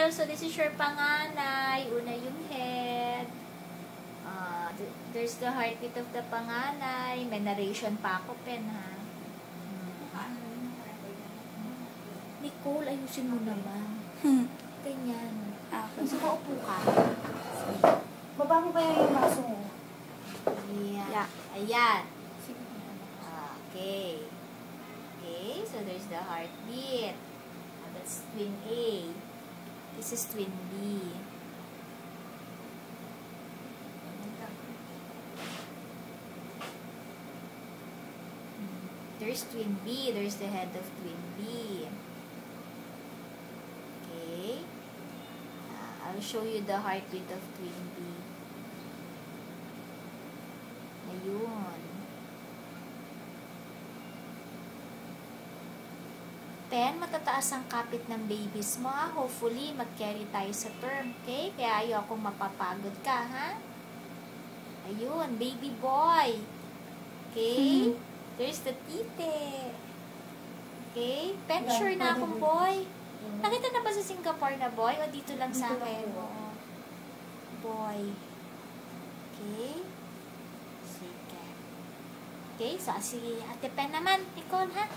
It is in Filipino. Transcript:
Michael, so this is your panganay. Una yung head. There's the heartbeat of the panganay. May narration pa ako, pen, ha? Nicole, ayusin mo naman. Ganyan. Gusto ko upo ka. Baba mo ba yung maso mo? Ayan. Yeah. Ayan. Okay. Okay, so there's the heartbeat. That's twin A. This is twin B. There's twin B. There's the head of twin B. Okay. I'll show you the heartbeat of twin B. Ayun. Pen, matataas ang kapit ng babies mo, ha? Hopefully, mag-carry tayo sa term, okay? Kaya ayaw akong mapapagod ka, ha? Ayun, baby boy. Okay? There's the tite. Okay? Pen, sure na akong boy. Nakita na ba sa Singapore na boy? O dito lang sa akin? Boy. Okay? Sige. Okay, so si Ate Pen naman. Nicole, ha?